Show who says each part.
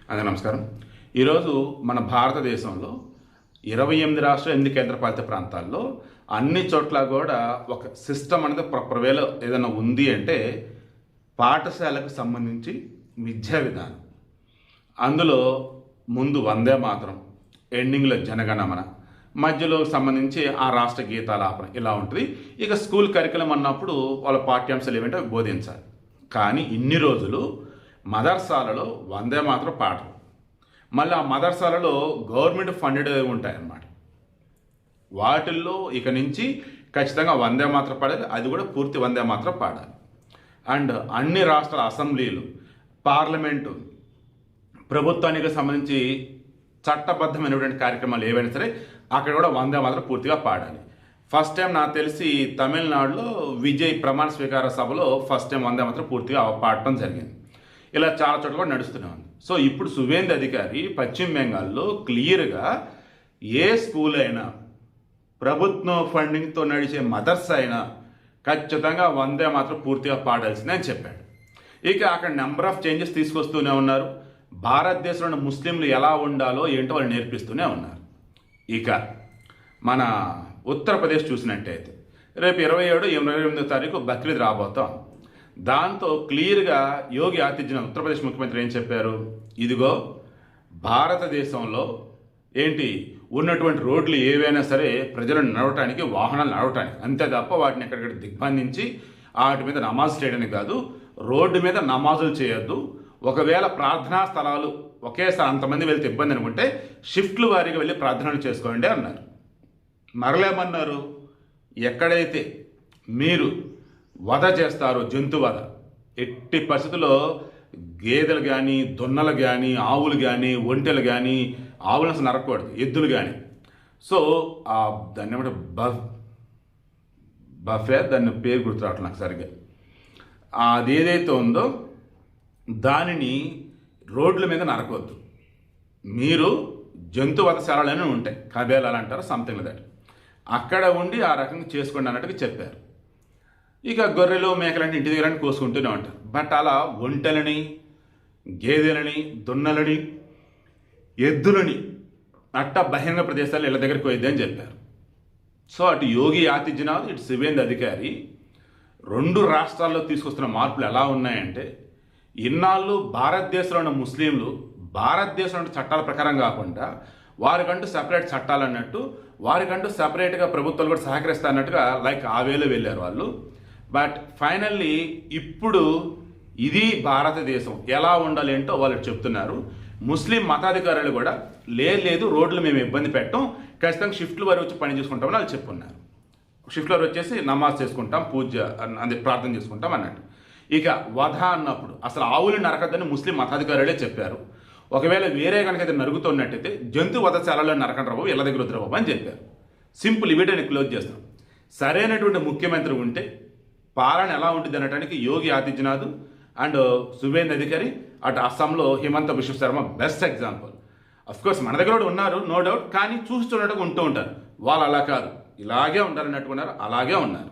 Speaker 1: అందరికీ నమస్కారం. ఈరోజు మన భారతదేశంలో 28 రాష్ట్రాలు, 8 కేంద్రపాలిత ప్రాంతాల్లో అన్ని చోట్ల కూడా ఒక సిస్టమ్ అనేది ప్రాపర్ వేలో ఏదైనా ఉంది అంటే పాఠశాలకు సంబంధించి విద్యా విధానం. అందులో ముందు వందే మాతరం, ఎండింగ్లో జనగణమన, మధ్యలో సంబంధించి ఆ రాష్ట్ర గీతాలాపన ఇలా ఉంటుంది. ఇక స్కూల్ కరికులం అన్నప్పుడు వాళ్ళ పాఠ్యాంశాలు ఏమిటో బోధించాలి. కానీ ఇన్ని రోజులు మదర్సాలలో వందే మాత్రం పాఠం, మళ్ళీ ఆ మదర్సాలలో గవర్నమెంట్ ఫండెడ్ ఉంటాయన్నమాట. వాటిల్లో ఇక నుంచి ఖచ్చితంగా వందే మాత్రం పాడాలి, అది కూడా పూర్తి వందే మాత్రం పాడాలి. అండ్ అన్ని రాష్ట్రాల అసెంబ్లీలు, పార్లమెంటు, ప్రభుత్వానికి సంబంధించి చట్టబద్ధమైనటువంటి కార్యక్రమాలు ఏవైనా సరే అక్కడ కూడా వందే మాత్రం పూర్తిగా పాడాలి. ఫస్ట్ టైం నాకు తెలిసి తమిళనాడులో విజయ్ ప్రమాణ స్వీకార సభలో ఫస్ట్ టైం వందే మాత్రం పూర్తిగా పాడటం జరిగింది. ఇలా చాలా చోట్ల కూడా నడుస్తూనే ఉంది. సో ఇప్పుడు సువేందు అధికారి పశ్చిమ బెంగాల్లో క్లియర్గా ఏ స్కూల్ అయినా, ప్రభుత్వం ఫండింగ్తో నడిచే మదర్స్ అయినా ఖచ్చితంగా వందే మాత్రం పూర్తిగా పాడాల్సిందే అని చెప్పాడు. ఇక అక్కడ నెంబర్ ఆఫ్ చేంజెస్ తీసుకొస్తూనే ఉన్నారు. భారతదేశంలో ముస్లింలు ఎలా ఉండాలో ఏంటో వాళ్ళు నేర్పిస్తూనే ఉన్నారు. ఇక మన ఉత్తరప్రదేశ్ చూసినట్టయితే రేపు 27, 28వ తారీఖు బక్రీద్ రాబోతాం. దాంతో క్లియర్గా యోగి ఆదిత్యనాథ్ ఉత్తరప్రదేశ్ ముఖ్యమంత్రి ఏం చెప్పారు, ఇదిగో భారతదేశంలో ఏంటి ఉన్నటువంటి రోడ్లు ఏవైనా సరే ప్రజలను నడవటానికి, వాహనాలు నడవటానికి, అంతే తప్ప వాటిని ఎక్కడిక్కడ దిగ్బంధించి వాటి మీద నమాజ్ చేయడానికి కాదు, రోడ్డు మీద నమాజులు చేయొద్దు. ఒకవేళ ప్రార్థనా స్థలాలు ఒకేసారి అంతమంది వెళ్తే ఇబ్బంది అనుకుంటే షిఫ్ట్లు వారీగా వెళ్ళి ప్రార్థనలు చేసుకోండి అన్నారు. మరలేమన్నారు, ఎక్కడైతే మీరు వధ చేస్తారో, జంతు వధ, ఎట్టి పరిస్థితుల్లో గేదెలు కానీ, దున్నలు కానీ, ఆవులు కానీ, ఒంటెలు కానీ, ఆవులను అసలు నరకూడదు, ఎద్దులు కానీ. సో దాన్ని ఏమంటే బఫే, దాన్ని పేరు గుర్తు రావట్లేదు నాకు సరిగ్గా. అది ఏదైతే ఉందో దానిని రోడ్ల మీద నరకొద్దు. మీరు జంతు వధశాలనే ఉంటాయి, కబేలాలు అంటారు, సంథింగ్ దట్, అక్కడ ఉండి ఆ రకంగా చేసుకోండి అన్నట్టుగా చెప్పారు. ఇక గొర్రెలు, మేకలంటే ఇంటి దగ్గర కోసుకుంటూనే ఉంటారు. బట్ అలా ఒంటెలని, గేదెలని, దున్నలని, ఎద్దులని అట్ట బహిరంగ ప్రదేశాలు ఇళ్ళ దగ్గరికి పోయిద్ది అని చెప్పారు. సో అటు యోగి ఆదిత్యనాథ్, ఇటు సువేందు అధికారి రెండు రాష్ట్రాల్లో తీసుకొస్తున్న మార్పులు ఎలా ఉన్నాయంటే, ఇన్నాళ్ళు భారతదేశంలో ఉన్న ముస్లింలు భారతదేశంలో చట్టాల ప్రకారం కాకుండా వారికంటూ సెపరేట్ చట్టాలు అన్నట్టు, వారికంటూ సెపరేట్గా ప్రభుత్వాలు కూడా సహకరిస్తా అన్నట్టుగా లైక్ ఆ వేలో వెళ్ళారు వాళ్ళు. బట్ ఫైనల్లీ ఇప్పుడు ఇది భారతదేశం ఎలా ఉండాలి ఏంటో వాళ్ళు చెప్తున్నారు. ముస్లిం మతాధికారులు కూడా లేదు రోడ్లు మేము ఇబ్బంది పెట్టాం, ఖచ్చితంగా షిఫ్ట్లు వారు వచ్చి పని చేసుకుంటామని వాళ్ళు చెప్పున్నారు. షిఫ్ట్లు వారు వచ్చేసి నమాజ్ చేసుకుంటాం, పూజ అదే ప్రార్థన చేసుకుంటాం అన్నట్టు. ఇక వధ అన్నప్పుడు అసలు ఆవులు నరకద్దని ముస్లిం మతాధికారులే చెప్పారు. ఒకవేళ వేరే కనుక అయితే నరుగుతున్నట్టయితే జంతు వధశాలలో నరకండి రాబాబు, ఇళ్ళ దగ్గర వద్దు బాబు అని చెప్పారు. సింపుల్, ఇవిడని క్లోజ్ చేస్తాం. సరైనటువంటి ముఖ్యమంత్రి ఉంటే పాలన ఎలా ఉంటుంది అనడానికి యోగి ఆదిత్యనాథ్ అండ్ సువేందు అధికారి, అటు అస్సాంలో Himanta Biswa Sharma best example. Of course మన దగ్గర కూడా ఉన్నారు, నో డౌట్, కానీ చూస్తున్నట్టుగా ఉంటూ ఉంటారు. వాళ్ళు అలా కాదు, ఇలాగే ఉండాలన్నట్టుకున్నారు, అలాగే ఉన్నారు.